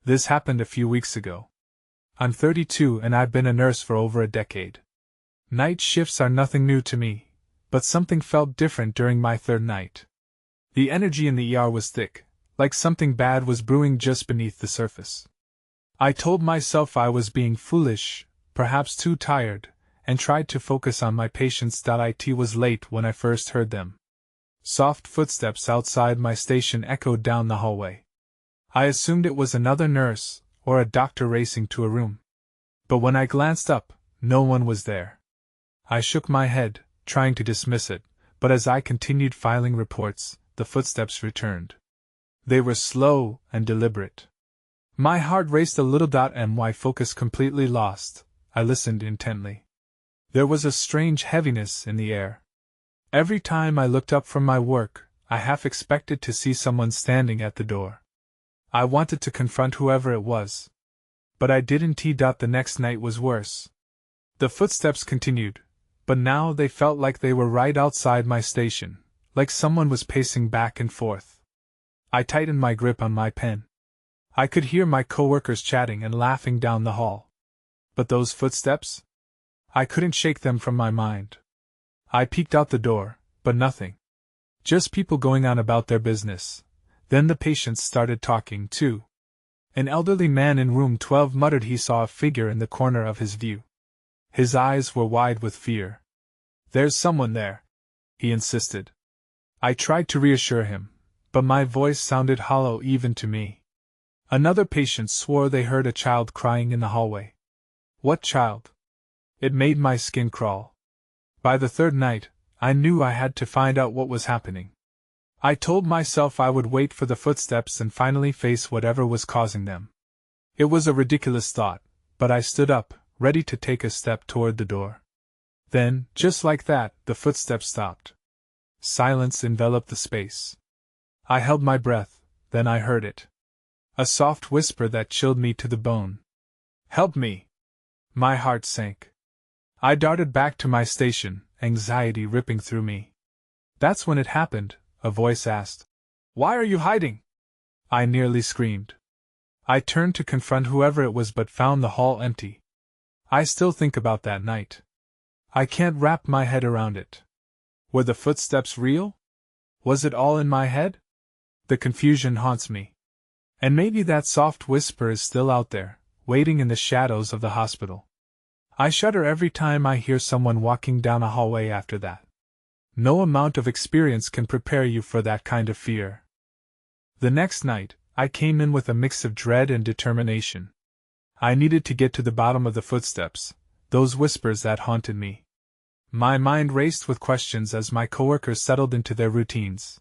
This happened a few weeks ago. I'm 32 and I've been a nurse for over a decade. Night shifts are nothing new to me, but something felt different during my third night. The energy in the ER was thick, like something bad was brewing just beneath the surface. I told myself I was being foolish, perhaps too tired, and tried to focus on my patients. It was late when I first heard them. Soft footsteps outside my station echoed down the hallway. I assumed it was another nurse, or a doctor racing to a room. But when I glanced up, no one was there. I shook my head, trying to dismiss it, but as I continued filing reports, the footsteps returned. They were slow and deliberate. My heart raced a little. My focus completely lost. I listened intently. There was a strange heaviness in the air. Every time I looked up from my work, I half expected to see someone standing at the door. I wanted to confront whoever it was. But I didn't. The next night was worse. The footsteps continued, but now they felt like they were right outside my station, like someone was pacing back and forth. I tightened my grip on my pen. I could hear my coworkers chatting and laughing down the hall. But those footsteps? I couldn't shake them from my mind. I peeked out the door, but nothing. Just people going on about their business. Then the patients started talking, too. An elderly man in room 12 muttered he saw a figure in the corner of his view. His eyes were wide with fear. "There's someone there," he insisted. I tried to reassure him, but my voice sounded hollow even to me. Another patient swore they heard a child crying in the hallway. What child? It made my skin crawl. By the third night, I knew I had to find out what was happening. I told myself I would wait for the footsteps and finally face whatever was causing them. It was a ridiculous thought, but I stood up, ready to take a step toward the door. Then, just like that, the footsteps stopped. Silence enveloped the space. I held my breath, then I heard it. A soft whisper that chilled me to the bone. "Help me!" My heart sank. I darted back to my station, anxiety ripping through me. "That's when it happened," a voice asked. "Why are you hiding?" I nearly screamed. I turned to confront whoever it was but found the hall empty. I still think about that night. I can't wrap my head around it. Were the footsteps real? Was it all in my head? The confusion haunts me. And maybe that soft whisper is still out there, waiting in the shadows of the hospital. I shudder every time I hear someone walking down a hallway after that. No amount of experience can prepare you for that kind of fear. The next night, I came in with a mix of dread and determination. I needed to get to the bottom of the footsteps, those whispers that haunted me. My mind raced with questions as my coworkers settled into their routines.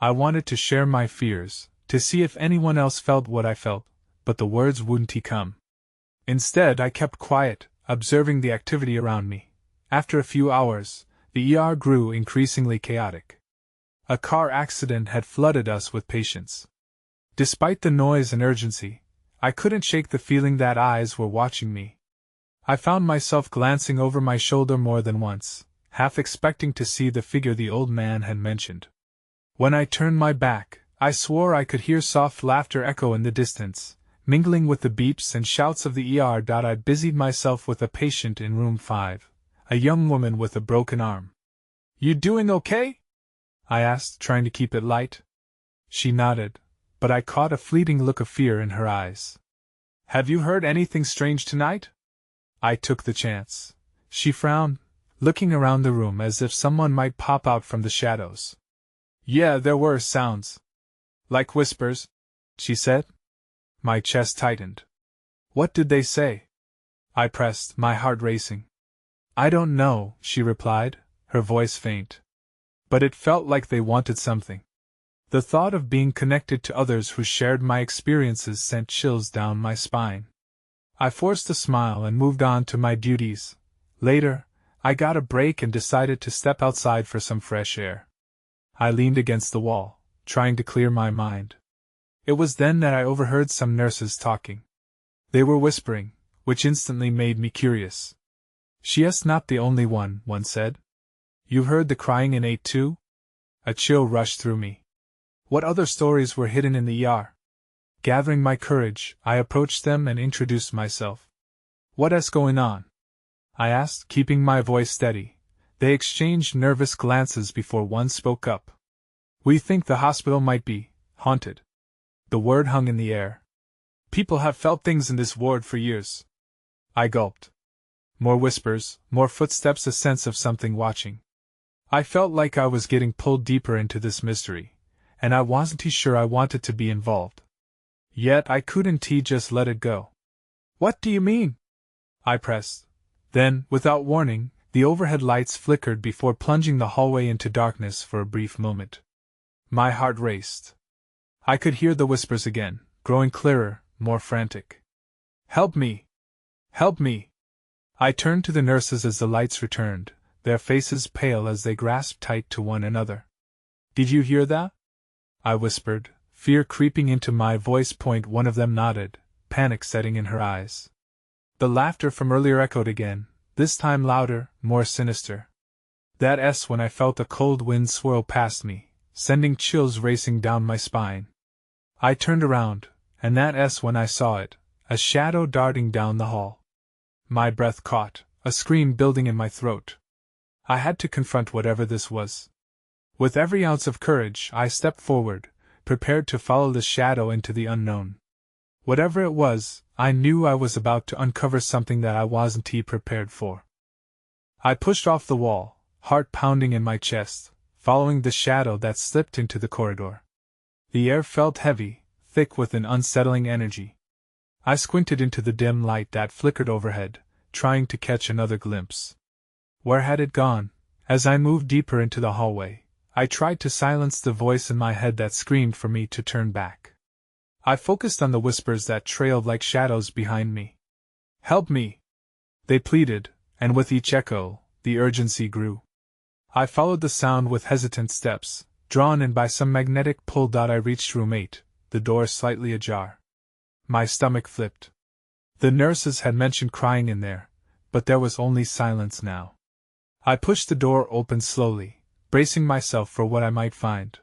I wanted to share my fears, to see if anyone else felt what I felt, but the words wouldn't come. Instead, I kept quiet, observing the activity around me. After a few hours, the ER grew increasingly chaotic. A car accident had flooded us with patients. Despite the noise and urgency, I couldn't shake the feeling that eyes were watching me. I found myself glancing over my shoulder more than once, half expecting to see the figure the old man had mentioned. When I turned my back, I swore I could hear soft laughter echo in the distance, mingling with the beeps and shouts of the ER. I busied myself with a patient in room 5, a young woman with a broken arm. "You doing okay?" I asked, trying to keep it light. She nodded, but I caught a fleeting look of fear in her eyes. "Have you heard anything strange tonight?" I took the chance. She frowned, looking around the room as if someone might pop out from the shadows. "Yeah, there were sounds. Like whispers," she said. My chest tightened. "What did they say?" I pressed, my heart racing. "I don't know," she replied, her voice faint. But it felt like they wanted something. The thought of being connected to others who shared my experiences sent chills down my spine. I forced a smile and moved on to my duties. Later, I got a break and decided to step outside for some fresh air. I leaned against the wall, trying to clear my mind. It was then that I overheard some nurses talking. They were whispering, which instantly made me curious. "She's not the only one," one said. "You heard the crying in 8 too?" A chill rushed through me. What other stories were hidden in the ER? Gathering my courage, I approached them and introduced myself. "What's going on?" I asked, keeping my voice steady. They exchanged nervous glances before one spoke up. "We think the hospital might be haunted." The word hung in the air. "People have felt things in this ward for years." I gulped. More whispers, more footsteps, a sense of something watching. I felt like I was getting pulled deeper into this mystery, and I wasn't sure I wanted to be involved. Yet I couldn't just let it go. "What do you mean?" I pressed. Then, without warning, the overhead lights flickered before plunging the hallway into darkness for a brief moment. My heart raced. I could hear the whispers again, growing clearer, more frantic. "Help me! Help me!" I turned to the nurses as the lights returned, their faces pale as they grasped tight to one another. "Did you hear that?" I whispered, fear creeping into my voice. One of them nodded, panic setting in her eyes. The laughter from earlier echoed again, this time louder, more sinister. That S when I felt a cold wind swirl past me, sending chills racing down my spine. I turned around, and that S when I saw it, a shadow darting down the hall. My breath caught, a scream building in my throat. I had to confront whatever this was. With every ounce of courage, I stepped forward, prepared to follow the shadow into the unknown. Whatever it was, I knew I was about to uncover something that I wasn't prepared for. I pushed off the wall, heart pounding in my chest, following the shadow that slipped into the corridor. The air felt heavy, thick with an unsettling energy. I squinted into the dim light that flickered overhead, trying to catch another glimpse. Where had it gone? As I moved deeper into the hallway, I tried to silence the voice in my head that screamed for me to turn back. I focused on the whispers that trailed like shadows behind me. "Help me!" they pleaded, and with each echo, the urgency grew. I followed the sound with hesitant steps, drawn in by some magnetic pull. I reached room 8, the door slightly ajar. My stomach flipped. The nurses had mentioned crying in there, but there was only silence now. I pushed the door open slowly, bracing myself for what I might find.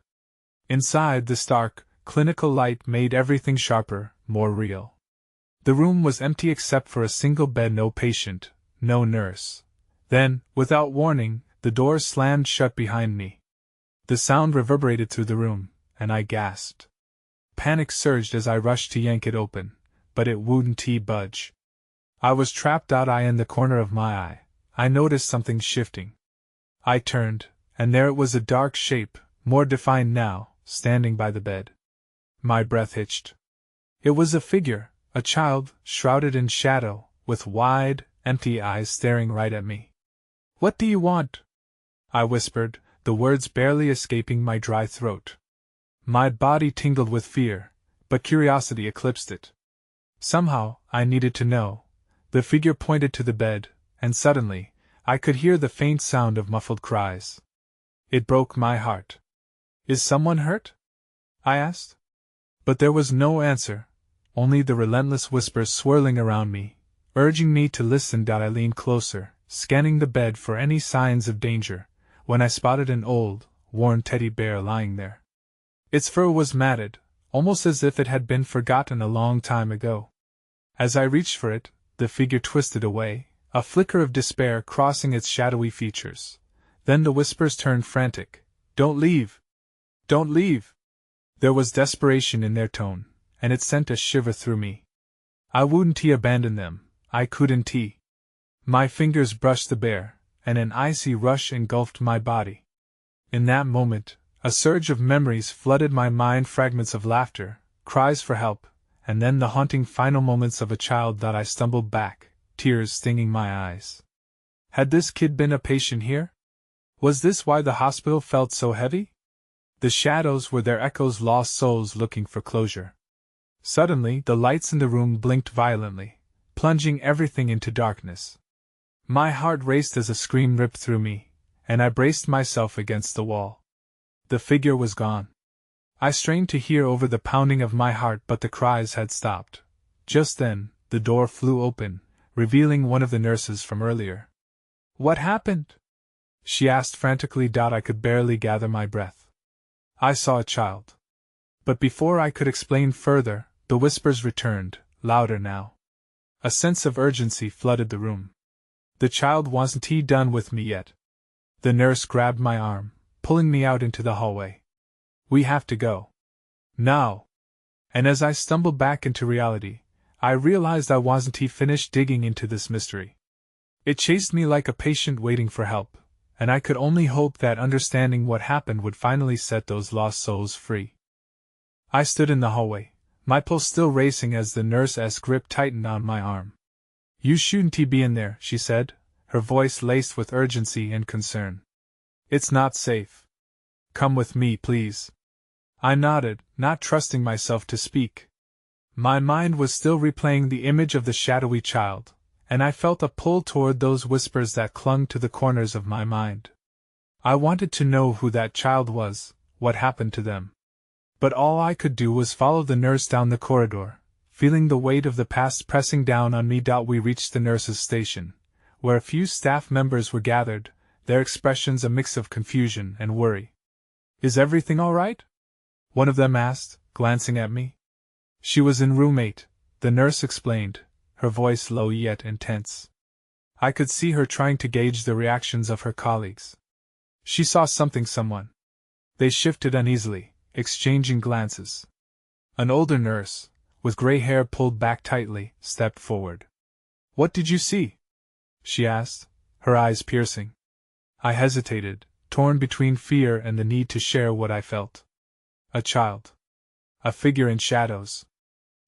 Inside, the stark, clinical light made everything sharper, more real. The room was empty except for a single bed, no patient, no nurse. Then, without warning, the door slammed shut behind me. The sound reverberated through the room, and I gasped. Panic surged as I rushed to yank it open, but it wouldn't budge. I was trapped. In the corner of my eye, I noticed something shifting. I turned, and there it was, a dark shape, more defined now, standing by the bed. My breath hitched. It was a figure, a child, shrouded in shadow, with wide, empty eyes staring right at me. "What do you want?" I whispered, the words barely escaping my dry throat. My body tingled with fear, but curiosity eclipsed it. Somehow, I needed to know. The figure pointed to the bed, and suddenly, I could hear the faint sound of muffled cries. It broke my heart. "Is someone hurt?" I asked. But there was no answer, only the relentless whispers swirling around me, urging me to listen. I leaned closer, scanning the bed for any signs of danger, when I spotted an old, worn teddy bear lying there. Its fur was matted, almost as if it had been forgotten a long time ago. As I reached for it, the figure twisted away, a flicker of despair crossing its shadowy features. Then the whispers turned frantic. "Don't leave! Don't leave!" There was desperation in their tone, and it sent a shiver through me. I wouldn't abandon them, I couldn't. My fingers brushed the bear, and an icy rush engulfed my body. In that moment, a surge of memories flooded my mind, fragments of laughter, cries for help, and then the haunting final moments of a child. I stumbled back, tears stinging my eyes. Had this kid been a patient here? Was this why the hospital felt so heavy? The shadows were their echoes, lost souls looking for closure. Suddenly, the lights in the room blinked violently, plunging everything into darkness. My heart raced as a scream ripped through me, and I braced myself against the wall. The figure was gone. I strained to hear over the pounding of my heart, but the cries had stopped. Just then, the door flew open, revealing one of the nurses from earlier. "What happened?" she asked frantically. I could barely gather my breath. "I saw a child." But before I could explain further, The whispers returned, louder now. A sense of urgency flooded the room. The child wasn't done with me yet. The nurse grabbed my arm, pulling me out into the hallway. We have to go. Now. And as I stumbled back into reality, I realized I wasn't finished digging into this mystery. It chased me like a patient waiting for help, and I could only hope that understanding what happened would finally set those lost souls free. I stood in the hallway, my pulse still racing as the nurse's grip tightened on my arm. You shouldn't be in there, she said, her voice laced with urgency and concern. It's not safe. Come with me, please. I nodded, not trusting myself to speak. My mind was still replaying the image of the shadowy child, and I felt a pull toward those whispers that clung to the corners of my mind. I wanted to know who that child was, what happened to them. But all I could do was follow the nurse down the corridor, feeling the weight of the past pressing down on me. We reached the nurse's station, where a few staff members were gathered, their expressions a mix of confusion and worry. Is everything all right? One of them asked, glancing at me. She was in room 8, the nurse explained, her voice low yet intense. I could see her trying to gauge the reactions of her colleagues. She saw someone. They shifted uneasily, exchanging glances. An older nurse, with gray hair pulled back tightly, stepped forward. What did you see? She asked, her eyes piercing. I hesitated, torn between fear and the need to share what I felt. A child. A figure in shadows.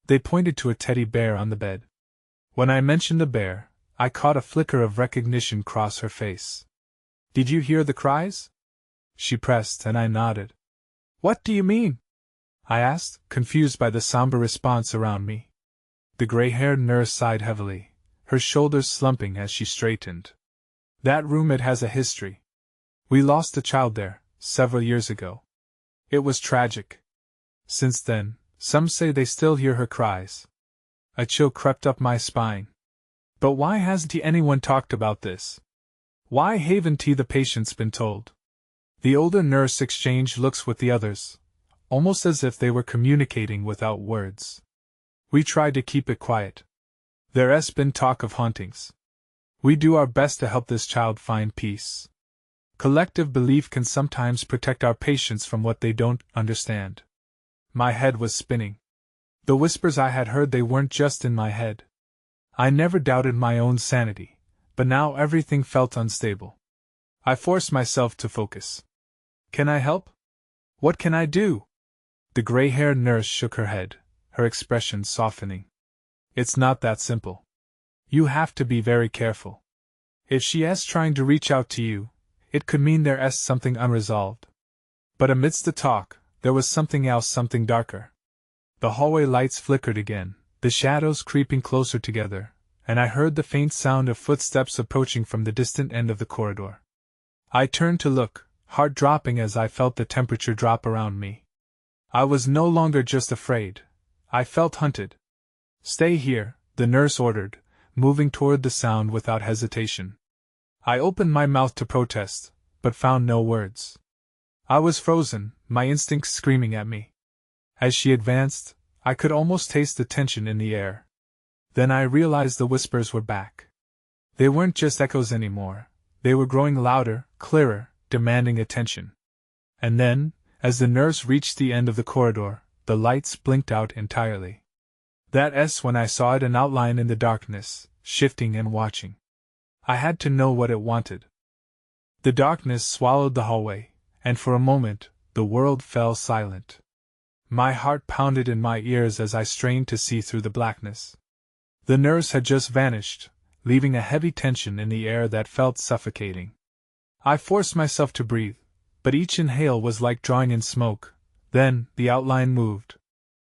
They pointed to a teddy bear on the bed. When I mentioned the bear, I caught a flicker of recognition cross her face. Did you hear the cries? She pressed, and I nodded. What do you mean? I asked, confused by the somber response around me. The gray-haired nurse sighed heavily, her shoulders slumping as she straightened. That room, it has a history. We lost a child there, several years ago. It was tragic. Since then, some say they still hear her cries. A chill crept up my spine. But why hasn't anyone talked about this? Why haven't the patients been told? The older nurse exchanged looks with the others, almost as if they were communicating without words. We tried to keep it quiet. There's been talk of hauntings. We do our best to help this child find peace. Collective belief can sometimes protect our patients from what they don't understand. My head was spinning. The whispers I had heard, they weren't just in my head. I never doubted my own sanity, but now everything felt unstable. I forced myself to focus. Can I help? What can I do? The gray-haired nurse shook her head, her expression softening. It's not that simple. You have to be very careful. If she's trying to reach out to you, it could mean there's something unresolved. But amidst the talk, there was something else, something darker. The hallway lights flickered again, the shadows creeping closer together, and I heard the faint sound of footsteps approaching from the distant end of the corridor. I turned to look, heart dropping as I felt the temperature drop around me. I was no longer just afraid. I felt hunted. Stay here, the nurse ordered, moving toward the sound without hesitation. I opened my mouth to protest, but found no words. I was frozen, my instincts screaming at me. As she advanced, I could almost taste the tension in the air. Then I realized the whispers were back. They weren't just echoes anymore. They were growing louder, clearer, demanding attention. And then, as the nurse reached the end of the corridor, the lights blinked out entirely. That's when I saw it, an outline in the darkness, shifting and watching. I had to know what it wanted. The darkness swallowed the hallway, and for a moment, the world fell silent. My heart pounded in my ears as I strained to see through the blackness. The nurse had just vanished, leaving a heavy tension in the air that felt suffocating. I forced myself to breathe, but each inhale was like drawing in smoke. Then, the outline moved.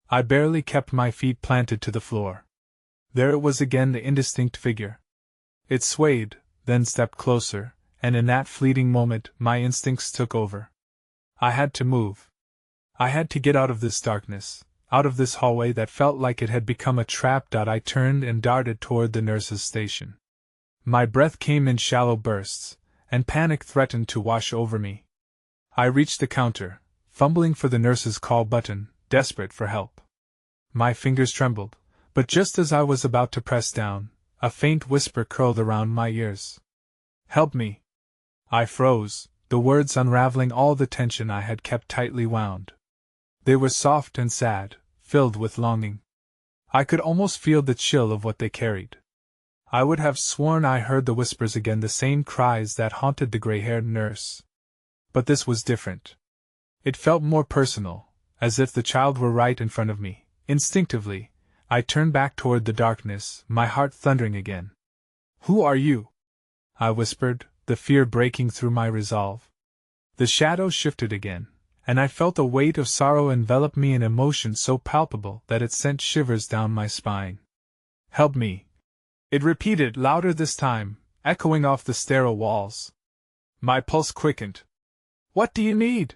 I barely kept my feet planted to the floor. There it was again, the indistinct figure. It swayed, then stepped closer, and in that fleeting moment, my instincts took over. I had to move. I had to get out of this darkness, out of this hallway that felt like it had become a trap. I turned and darted toward the nurse's station. My breath came in shallow bursts, and panic threatened to wash over me. I reached the counter, fumbling for the nurse's call button, desperate for help. My fingers trembled, but just as I was about to press down, a faint whisper curled around my ears. "Help me!" I froze, the words unraveling all the tension I had kept tightly wound. They were soft and sad, filled with longing. I could almost feel the chill of what they carried. I would have sworn I heard the whispers again, the same cries that haunted the gray-haired nurse. But this was different. It felt more personal, as if the child were right in front of me. Instinctively, I turned back toward the darkness, my heart thundering again. "Who are you?" I whispered, the fear breaking through my resolve. The shadow shifted again, and I felt a weight of sorrow envelop me, an emotion so palpable that it sent shivers down my spine. "Help me," it repeated, louder this time, echoing off the sterile walls. My pulse quickened. "What do you need?"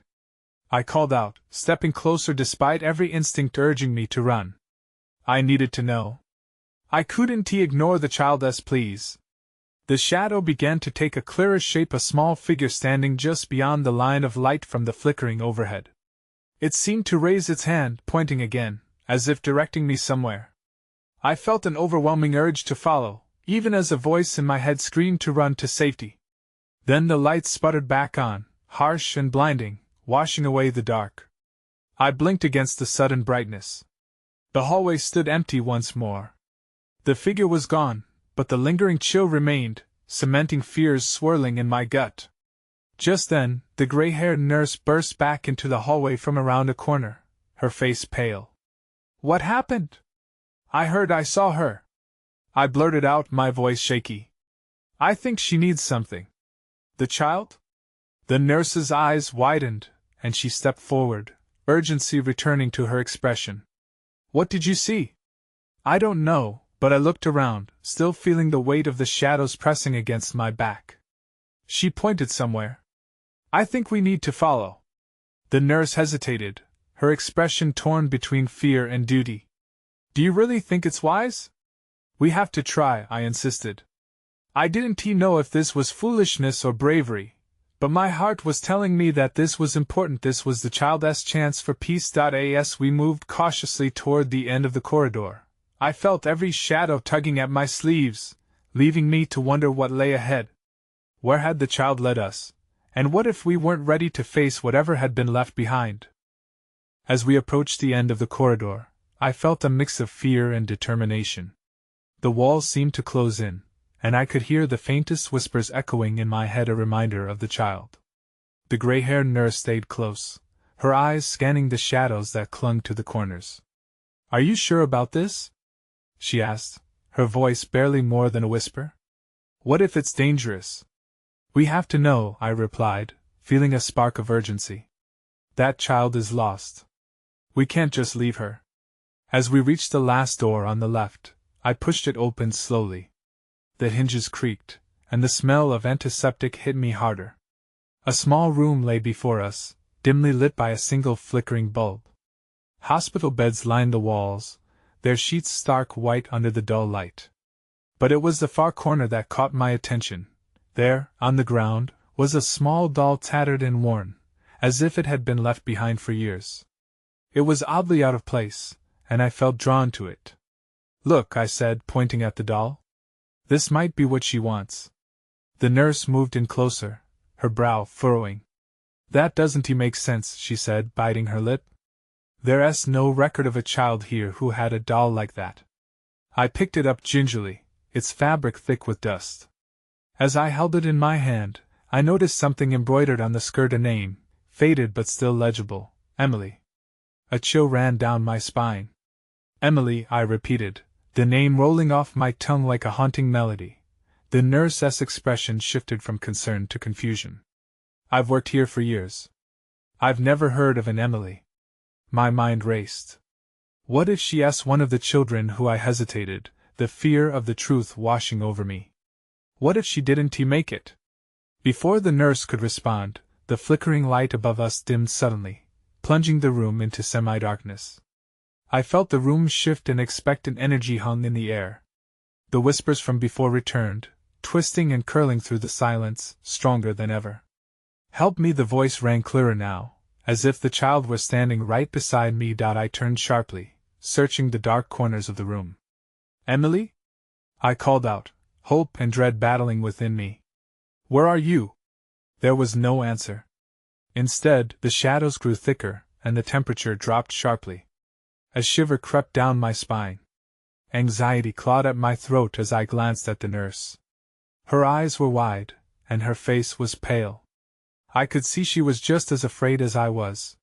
I called out, stepping closer despite every instinct urging me to run. I needed to know. I couldn't ignore the child's pleas. The shadow began to take a clearer shape, a small figure standing just beyond the line of light from the flickering overhead. It seemed to raise its hand, pointing again, as if directing me somewhere. I felt an overwhelming urge to follow, even as a voice in my head screamed to run to safety. Then the light sputtered back on, harsh and blinding, washing away the dark. I blinked against the sudden brightness. The hallway stood empty once more. The figure was gone, but the lingering chill remained, cementing fears swirling in my gut. Just then, the gray-haired nurse burst back into the hallway from around a corner, her face pale. "What happened?" I saw her," I blurted out, my voice shaky. "I think she needs something." "The child?" The nurse's eyes widened, and she stepped forward, urgency returning to her expression. "What did you see?" "I don't know, but I looked around, still feeling the weight of the shadows pressing against my back." She pointed somewhere. "I think we need to follow." The nurse hesitated, her expression torn between fear and duty. "Do you really think it's wise?" "We have to try," I insisted. I didn't know if this was foolishness or bravery, but my heart was telling me that this was important. This was the child's chance for peace. As we moved cautiously toward the end of the corridor, I felt every shadow tugging at my sleeves, leaving me to wonder what lay ahead. Where had the child led us, and what if we weren't ready to face whatever had been left behind? As we approached the end of the corridor, I felt a mix of fear and determination. The walls seemed to close in, and I could hear the faintest whispers echoing in my head, a reminder of the child. The gray-haired nurse stayed close, her eyes scanning the shadows that clung to the corners. "Are you sure about this?" she asked, her voice barely more than a whisper. "What if it's dangerous?" "We have to know," I replied, feeling a spark of urgency. "That child is lost. We can't just leave her." As we reached the last door on the left, I pushed it open slowly. The hinges creaked, and the smell of antiseptic hit me harder. A small room lay before us, dimly lit by a single flickering bulb. Hospital beds lined the walls, their sheets stark white under the dull light. But it was the far corner that caught my attention. There, on the ground, was a small doll, tattered and worn, as if it had been left behind for years. It was oddly out of place, and I felt drawn to it. "Look," I said, pointing at the doll. "This might be what she wants." The nurse moved in closer, her brow furrowing. "That doesn't make sense," she said, biting her lip. "There's no record of a child here who had a doll like that." I picked it up gingerly, its fabric thick with dust. As I held it in my hand, I noticed something embroidered on the skirt, a name, faded but still legible: Emily. A chill ran down my spine. "Emily," I repeated, the name rolling off my tongue like a haunting melody. The nurse's expression shifted from concern to confusion. "I've worked here for years. I've never heard of an Emily." My mind raced. What if she asked one of the children who I hesitated, the fear of the truth washing over me? What if she didn't make it? Before the nurse could respond, the flickering light above us dimmed suddenly, plunging the room into semi-darkness. I felt the room shift, and expectant energy hung in the air. The whispers from before returned, twisting and curling through the silence, stronger than ever. "Help me!" The voice rang clearer now, as if the child were standing right beside me. I turned sharply, searching the dark corners of the room. "Emily?" I called out, hope and dread battling within me. "Where are you?" There was no answer. Instead, the shadows grew thicker, and the temperature dropped sharply. A shiver crept down my spine. Anxiety clawed at my throat as I glanced at the nurse. Her eyes were wide, and her face was pale. I could see she was just as afraid as I was.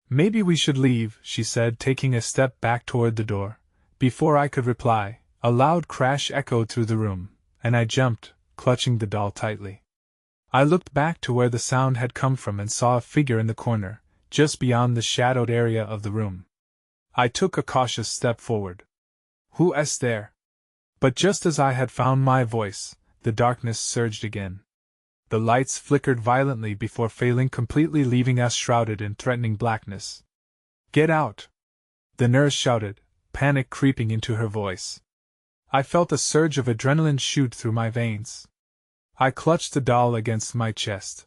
"Maybe we should leave," she said, taking a step back toward the door. Before I could reply, a loud crash echoed through the room, and I jumped, clutching the doll tightly. I looked back to where the sound had come from and saw a figure in the corner, just beyond the shadowed area of the room. I took a cautious step forward. "Who is there?" But just as I had found my voice, the darkness surged again. The lights flickered violently before failing completely, leaving us shrouded in threatening blackness. "Get out!" the nurse shouted, panic creeping into her voice. I felt a surge of adrenaline shoot through my veins. I clutched the doll against my chest.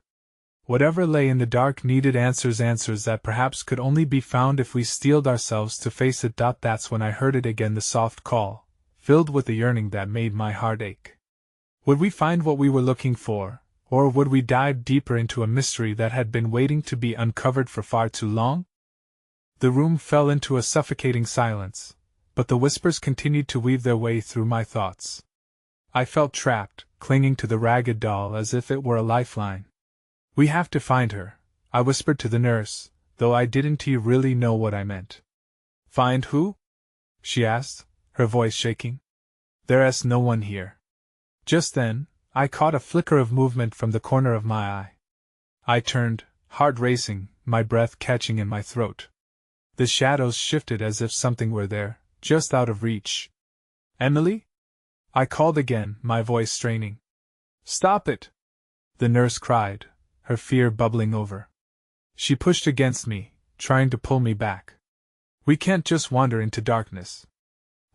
Whatever lay in the dark needed answers that perhaps could only be found if we steeled ourselves to face it. That's when I heard it again, the soft call, filled with a yearning that made my heart ache. Would we find what we were looking for, or would we dive deeper into a mystery that had been waiting to be uncovered for far too long? The room fell into a suffocating silence, but the whispers continued to weave their way through my thoughts. I felt trapped, clinging to the ragged doll as if it were a lifeline. "We have to find her," I whispered to the nurse, though I didn't really know what I meant. "Find who?" she asked, her voice shaking. "There's no one here." Just then, I caught a flicker of movement from the corner of my eye. I turned, heart racing, my breath catching in my throat. The shadows shifted as if something were there, just out of reach. "Emily?" I called again, my voice straining. "Stop it!" the nurse cried, her fear bubbling over. She pushed against me, trying to pull me back. "We can't just wander into darkness.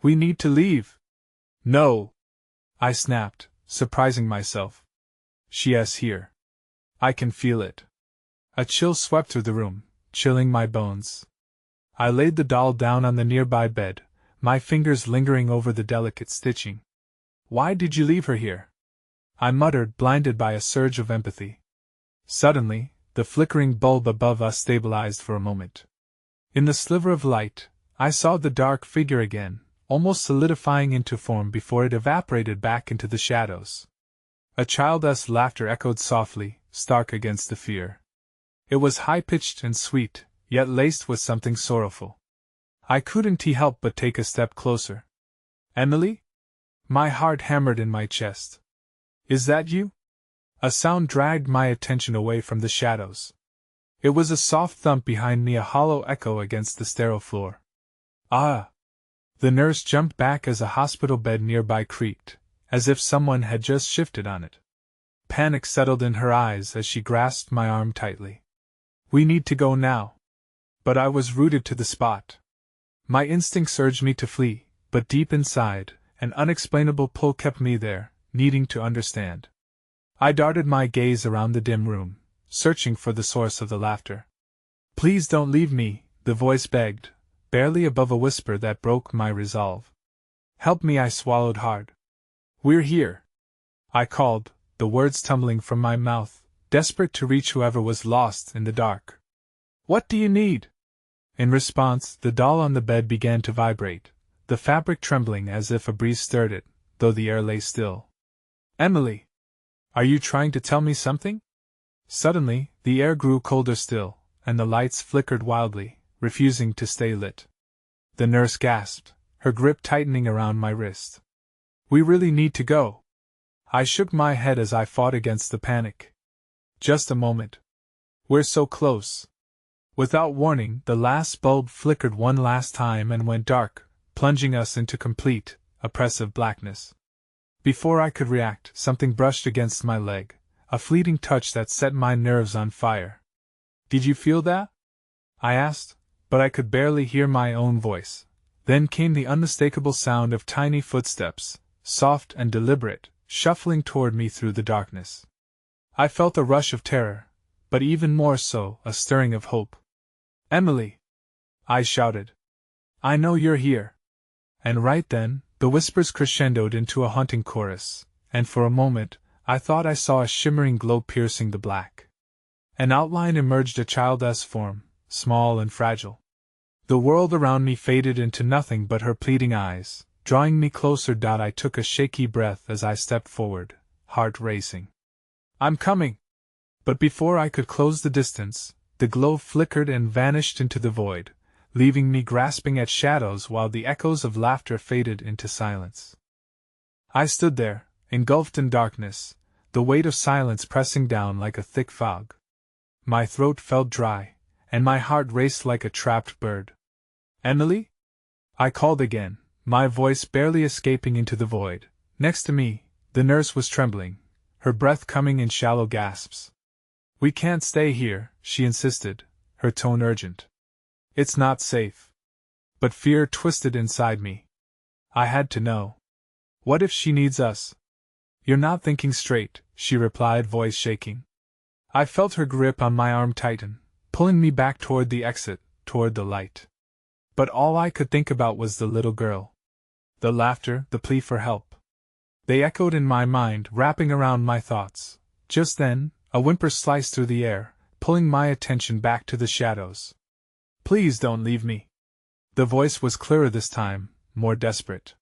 We need to leave." "No!" I snapped, surprising myself. "She is here. I can feel it." A chill swept through the room, chilling my bones. I laid the doll down on the nearby bed, my fingers lingering over the delicate stitching. "Why did you leave her here?" I muttered, blinded by a surge of empathy. Suddenly, the flickering bulb above us stabilized for a moment. In the sliver of light, I saw the dark figure again, almost solidifying into form before it evaporated back into the shadows. A child's laughter echoed softly, stark against the fear. It was high-pitched and sweet, yet laced with something sorrowful. I couldn't help but take a step closer. "Emily?" My heart hammered in my chest. "Is that you?" A sound dragged my attention away from the shadows. It was a soft thump behind me, a hollow echo against the sterile floor. "Ah!" The nurse jumped back as a hospital bed nearby creaked, as if someone had just shifted on it. Panic settled in her eyes as she grasped my arm tightly. "We need to go now." But I was rooted to the spot. My instincts urged me to flee, but deep inside, an unexplainable pull kept me there, needing to understand. I darted my gaze around the dim room, searching for the source of the laughter. "Please don't leave me," the voice begged, barely above a whisper that broke my resolve. "Help me," I swallowed hard. "We're here," I called, the words tumbling from my mouth, desperate to reach whoever was lost in the dark. "What do you need?" In response, the doll on the bed began to vibrate, the fabric trembling as if a breeze stirred it, though the air lay still. "Emily! Are you trying to tell me something?" Suddenly, the air grew colder still, and the lights flickered wildly, refusing to stay lit. The nurse gasped, her grip tightening around my wrist. "We really need to go." I shook my head as I fought against the panic. "Just a moment. We're so close." Without warning, the last bulb flickered one last time and went dark, plunging us into complete, oppressive blackness. Before I could react, something brushed against my leg, a fleeting touch that set my nerves on fire. "Did you feel that?" I asked, but I could barely hear my own voice. Then came the unmistakable sound of tiny footsteps, soft and deliberate, shuffling toward me through the darkness. I felt a rush of terror, but even more so, a stirring of hope. "Emily!" I shouted. I know you're here. And right then, the whispers crescendoed into a haunting chorus, and for a moment, I thought I saw a shimmering glow piercing the black. An outline emerged, a child's form, small and fragile. The world around me faded into nothing but her pleading eyes, drawing me closer. I took a shaky breath as I stepped forward, heart racing. I'm coming! But before I could close the distance, the glow flickered and vanished into the void, leaving me grasping at shadows while the echoes of laughter faded into silence. I stood there, engulfed in darkness, the weight of silence pressing down like a thick fog. My throat felt dry, and my heart raced like a trapped bird. Emily? I called again, my voice barely escaping into the void. Next to me, the nurse was trembling, her breath coming in shallow gasps. We can't stay here, she insisted, her tone urgent. It's not safe. But fear twisted inside me. I had to know. What if she needs us? You're not thinking straight, she replied, voice shaking. I felt her grip on my arm tighten, pulling me back toward the exit, toward the light. But all I could think about was the little girl. The laughter, the plea for help. They echoed in my mind, wrapping around my thoughts. Just then, a whimper sliced through the air, pulling my attention back to the shadows. Please don't leave me. The voice was clearer this time, more desperate.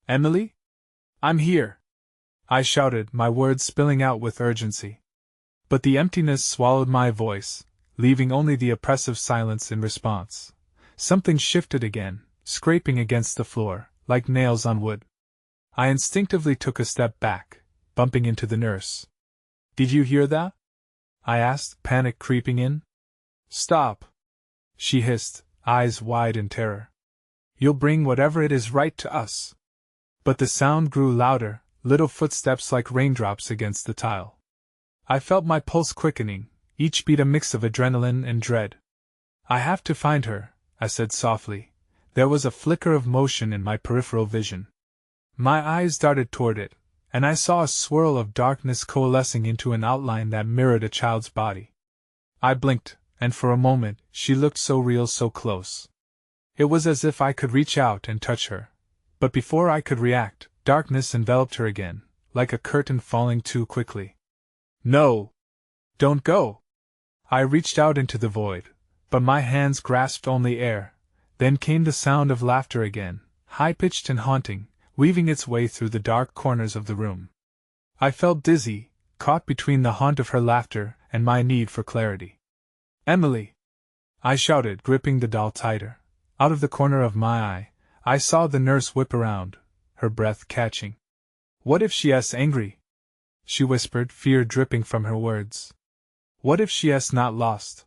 Emily? I'm here! I shouted, my words spilling out with urgency. But the emptiness swallowed my voice, leaving only the oppressive silence in response. Something shifted again, scraping against the floor, like nails on wood. I instinctively took a step back, bumping into the nurse. Did you hear that? I asked, panic creeping in. Stop! She hissed, eyes wide in terror. You'll bring whatever it is right to us. But the sound grew louder, little footsteps like raindrops against the tile. I felt my pulse quickening, each beat a mix of adrenaline and dread. I have to find her, I said softly. There was a flicker of motion in my peripheral vision. My eyes darted toward it, and I saw a swirl of darkness coalescing into an outline that mirrored a child's body. I blinked, and for a moment, she looked so real, so close. It was as if I could reach out and touch her. But before I could react, darkness enveloped her again, like a curtain falling too quickly. No! Don't go! I reached out into the void, but my hands grasped only air. Then came the sound of laughter again, high-pitched and haunting, weaving its way through the dark corners of the room. I felt dizzy, caught between the haunt of her laughter and my need for clarity. Emily! I shouted, gripping the doll tighter. Out of the corner of my eye, I saw the nurse whip around, her breath catching. What if she's angry? She whispered, fear dripping from her words. What if she's not lost?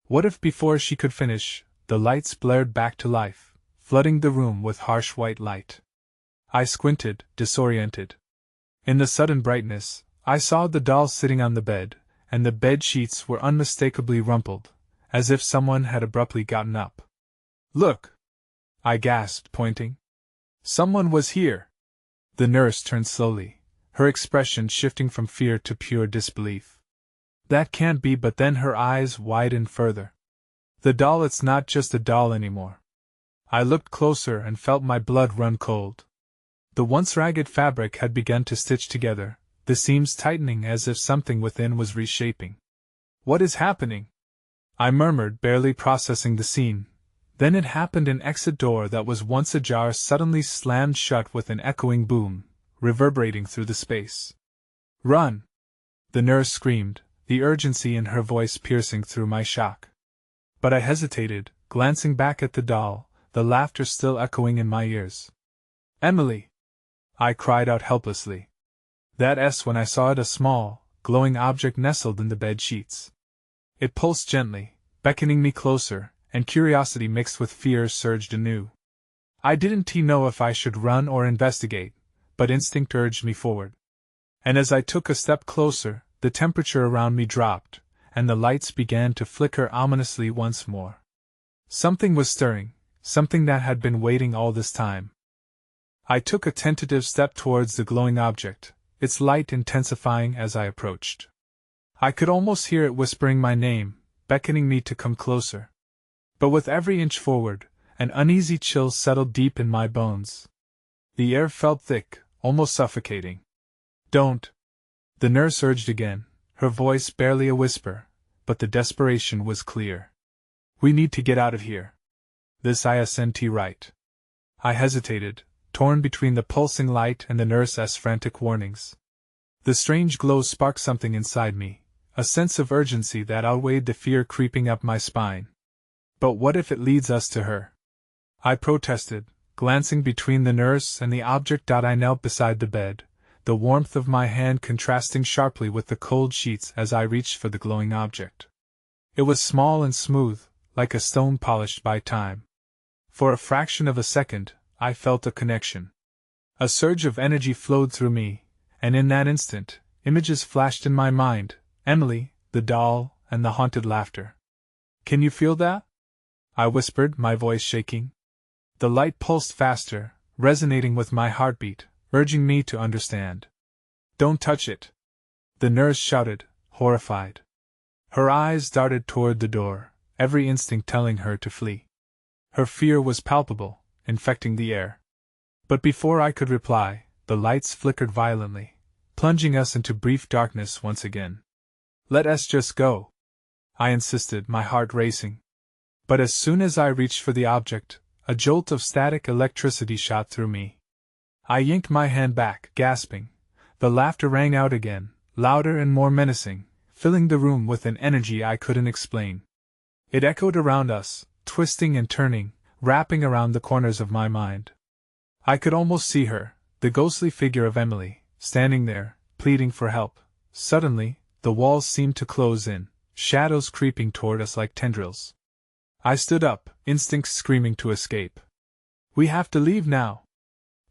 What if before she could finish, the lights blared back to life, flooding the room with harsh white light? I squinted, disoriented. In the sudden brightness, I saw the doll sitting on the bed, and the bed sheets were unmistakably rumpled, as if someone had abruptly gotten up. Look! I gasped, pointing. Someone was here! The nurse turned slowly, her expression shifting from fear to pure disbelief. That can't be, but then her eyes widened further. The doll, it's not just a doll anymore. I looked closer and felt my blood run cold. The once ragged fabric had begun to stitch together, the seams tightening as if something within was reshaping. What is happening? I murmured, barely processing the scene. Then it happened. An exit door that was once ajar suddenly slammed shut with an echoing boom, reverberating through the space. Run! The nurse screamed, the urgency in her voice piercing through my shock. But I hesitated, glancing back at the doll, the laughter still echoing in my ears. Emily! I cried out helplessly. That S when I saw it, a small, glowing object nestled in the bed sheets. It pulsed gently, beckoning me closer, and curiosity mixed with fear surged anew. I didn't know if I should run or investigate, but instinct urged me forward. And as I took a step closer, the temperature around me dropped, and the lights began to flicker ominously once more. Something was stirring, something that had been waiting all this time. I took a tentative step towards the glowing object, its light intensifying as I approached. I could almost hear it whispering my name, beckoning me to come closer. But with every inch forward, An uneasy chill settled deep in my bones. The air felt thick, almost suffocating. "Don't!" the nurse urged again, her voice barely a whisper, but the desperation was clear. "We need to get out of here." This isn't right. I hesitated, torn between the pulsing light and the nurse's frantic warnings. The strange glow sparked something inside me, a sense of urgency that outweighed the fear creeping up my spine. "But what if it leads us to her?" I protested, glancing between the nurse and the object. I knelt beside the bed, the warmth of my hand contrasting sharply with the cold sheets as I reached for the glowing object. It was small and smooth, like a stone polished by time. For a fraction of a second, I felt a connection. A surge of energy flowed through me, and in that instant, images flashed in my mind: Emily, the doll, and the haunted laughter. "Can you feel that?" I whispered, my voice shaking. The light pulsed faster, resonating with my heartbeat, urging me to understand. "Don't touch it!" the nurse shouted, horrified. Her eyes darted toward the door, every instinct telling her to flee. Her fear was palpable, infecting the air. But before I could reply, the lights flickered violently, plunging us into brief darkness once again. "Let us just go," I insisted, my heart racing. But as soon as I reached for the object, a jolt of static electricity shot through me. I yanked my hand back, gasping. The laughter rang out again, louder and more menacing, filling the room with an energy I couldn't explain. It echoed around us, twisting and turning, wrapping around the corners of my mind. I could almost see her, the ghostly figure of Emily, standing there, pleading for help. Suddenly, the walls seemed to close in, shadows creeping toward us like tendrils. I stood up, instincts screaming to escape. "We have to leave now!"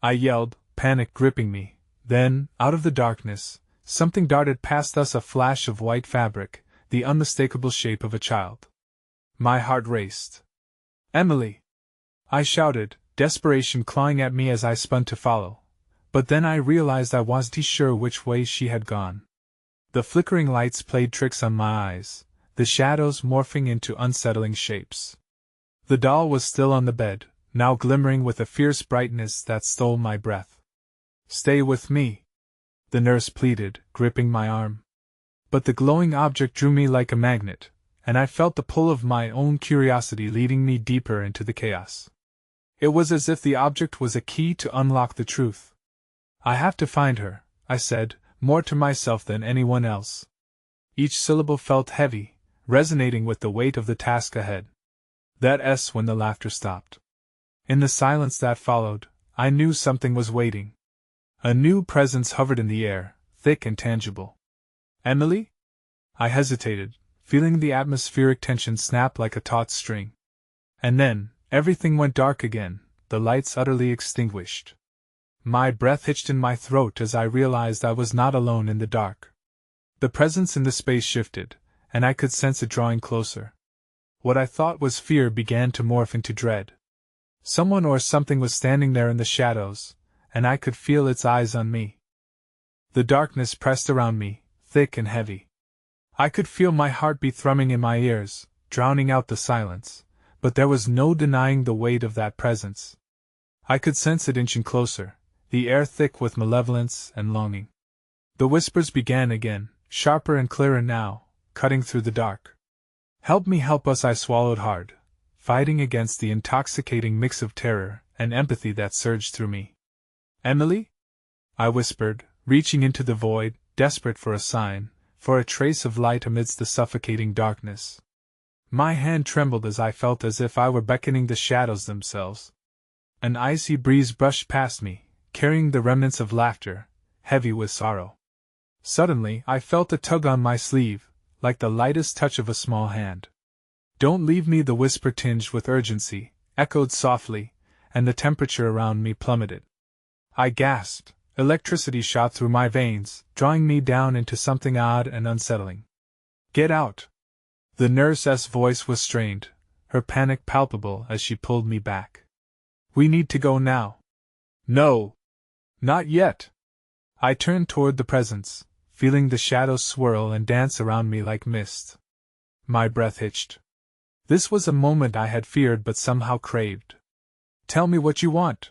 I yelled, panic gripping me. Then, out of the darkness, something darted past us, a flash of white fabric, the unmistakable shape of a child. My heart raced. "Emily!" I shouted, desperation clawing at me as I spun to follow. But then I realized I wasn't sure which way she had gone. The flickering lights played tricks on my eyes, the shadows morphing into unsettling shapes. The doll was still on the bed, now glimmering with a fierce brightness that stole my breath. "Stay with me," the nurse pleaded, gripping my arm. But the glowing object drew me like a magnet, and I felt the pull of my own curiosity leading me deeper into the chaos. It was as if the object was a key to unlock the truth. "I have to find her," I said, more to myself than anyone else. Each syllable felt heavy, resonating with the weight of the task ahead. That's when the laughter stopped. In the silence that followed, I knew something was waiting. A new presence hovered in the air, thick and tangible. "Emily?" I hesitated, feeling the atmospheric tension snap like a taut string. And then, everything went dark again, the lights utterly extinguished. My breath hitched in my throat as I realized I was not alone in the dark. The presence in the space shifted, and I could sense it drawing closer. What I thought was fear began to morph into dread. Someone or something was standing there in the shadows, and I could feel its eyes on me. The darkness pressed around me, thick and heavy. I could feel my heartbeat thrumming in my ears, drowning out the silence, but there was no denying the weight of that presence. I could sense it inching closer, the air thick with malevolence and longing. The whispers began again, sharper and clearer now, cutting through the dark. "Help me, help us," I swallowed hard, fighting against the intoxicating mix of terror and empathy that surged through me. "Emily?" I whispered, reaching into the void, desperate for a sign, for a trace of light amidst the suffocating darkness. My hand trembled as I felt as if I were beckoning the shadows themselves. An icy breeze brushed past me, carrying the remnants of laughter, heavy with sorrow. Suddenly, I felt a tug on my sleeve, like the lightest touch of a small hand. "Don't leave me," the whisper tinged with urgency, echoed softly, and the temperature around me plummeted. I gasped. Electricity shot through my veins, drawing me down into something odd and unsettling. "Get out!" The nurse's voice was strained, her panic palpable as she pulled me back. "We need to go now." "No! Not yet!" I turned toward the presence, feeling the shadows swirl and dance around me like mist. My breath hitched. This was a moment I had feared but somehow craved. Tell me what you want.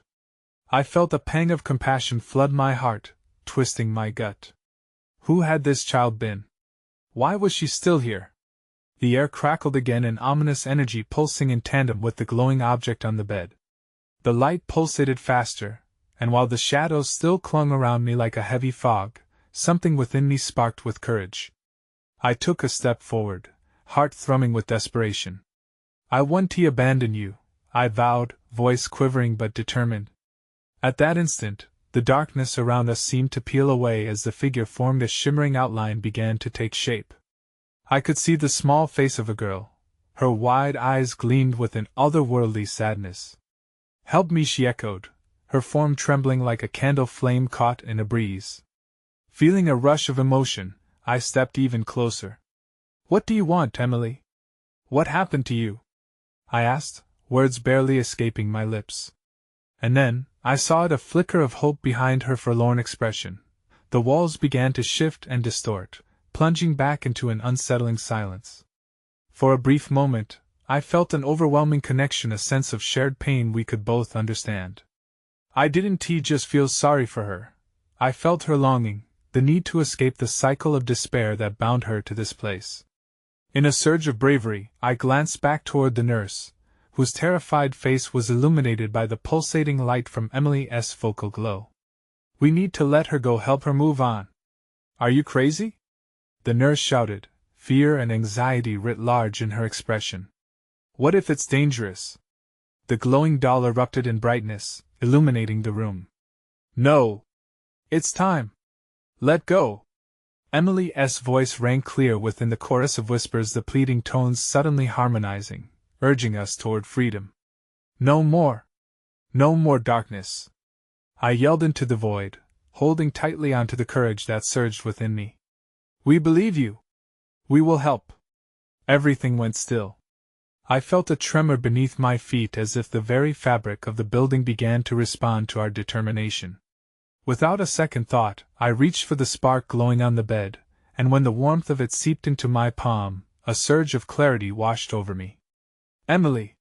I felt a pang of compassion flood my heart, twisting my gut. Who had this child been? Why was she still here? The air crackled again, an ominous energy pulsing in tandem with the glowing object on the bed. The light pulsated faster, and while the shadows still clung around me like a heavy fog, something within me sparked with courage. I took a step forward, heart thrumming with desperation. I won't abandon you, I vowed, voice quivering but determined. At that instant, the darkness around us seemed to peel away as the figure formed a shimmering outline began to take shape. I could see the small face of a girl. Her wide eyes gleamed with an otherworldly sadness. Help me, she echoed, her form trembling like a candle flame caught in a breeze. Feeling a rush of emotion, I stepped even closer. What do you want, Emily? What happened to you? I asked, words barely escaping my lips. And then, I saw a flicker of hope behind her forlorn expression. The walls began to shift and distort, plunging back into an unsettling silence. For a brief moment, I felt an overwhelming connection, a sense of shared pain we could both understand. I didn't just feel sorry for her. I felt her longing, the need to escape the cycle of despair that bound her to this place. In a surge of bravery, I glanced back toward the nurse, whose terrified face was illuminated by the pulsating light from Emily's focal glow. We need to let her go, help her move on. Are you crazy? The nurse shouted, fear and anxiety writ large in her expression. What if it's dangerous? The glowing doll erupted in brightness, illuminating the room. No! It's time! Let go! Emily's voice rang clear within the chorus of whispers, the pleading tones suddenly harmonizing, urging us toward freedom. No more! No more darkness! I yelled into the void, holding tightly onto the courage that surged within me. We believe you! We will help! Everything went still. I felt a tremor beneath my feet, as if the very fabric of the building began to respond to our determination. Without a second thought, I reached for the spark glowing on the bed, and when the warmth of it seeped into my palm, a surge of clarity washed over me. Emily!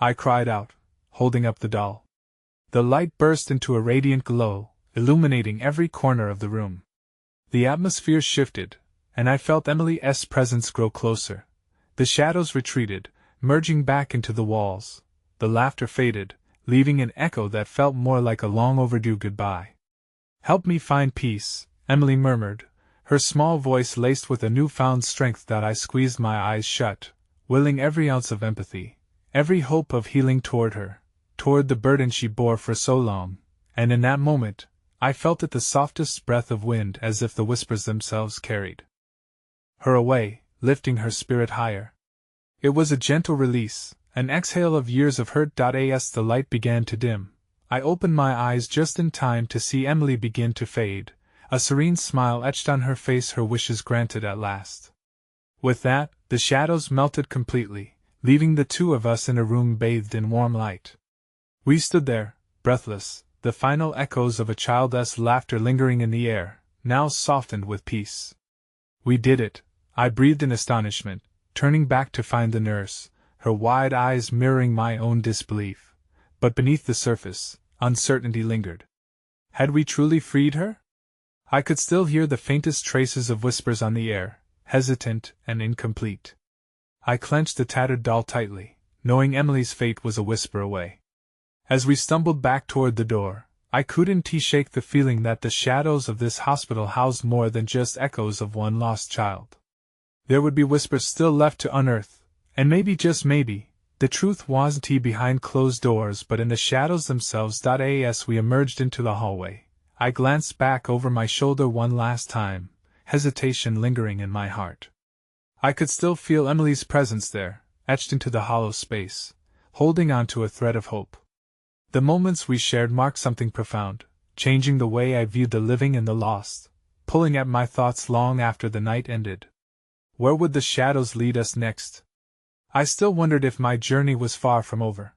I cried out, holding up the doll. The light burst into a radiant glow, illuminating every corner of the room. The atmosphere shifted, and I felt Emily's presence grow closer. The shadows retreated, merging back into the walls. The laughter faded, leaving an echo that felt more like a long overdue goodbye. Help me find peace, Emily murmured, her small voice laced with a newfound strength that I squeezed my eyes shut, willing every ounce of empathy, every hope of healing toward her, toward the burden she bore for so long, and in that moment, I felt it the softest breath of wind, as if the whispers themselves carried her away, lifting her spirit higher. It was a gentle release, an exhale of years of hurt. As the light began to dim, I opened my eyes just in time to see Emily begin to fade, a serene smile etched on her face, her wishes granted at last. With that, the shadows melted completely, leaving the two of us in a room bathed in warm light. We stood there, breathless, the final echoes of a child's laughter lingering in the air, now softened with peace. We did it, I breathed in astonishment, turning back to find the nurse, her wide eyes mirroring my own disbelief. But beneath the surface, uncertainty lingered. Had we truly freed her? I could still hear the faintest traces of whispers on the air, hesitant and incomplete. I clenched the tattered doll tightly, knowing Emily's fate was a whisper away. As we stumbled back toward the door, I couldn't shake the feeling that the shadows of this hospital housed more than just echoes of one lost child. There would be whispers still left to unearth, and maybe, just maybe, the truth wasn't behind closed doors but in the shadows themselves. As we emerged into the hallway, I glanced back over my shoulder one last time, hesitation lingering in my heart. I could still feel Emily's presence there, etched into the hollow space, holding on to a thread of hope. The moments we shared marked something profound, changing the way I viewed the living and the lost, pulling at my thoughts long after the night ended. Where would the shadows lead us next? I still wondered if my journey was far from over.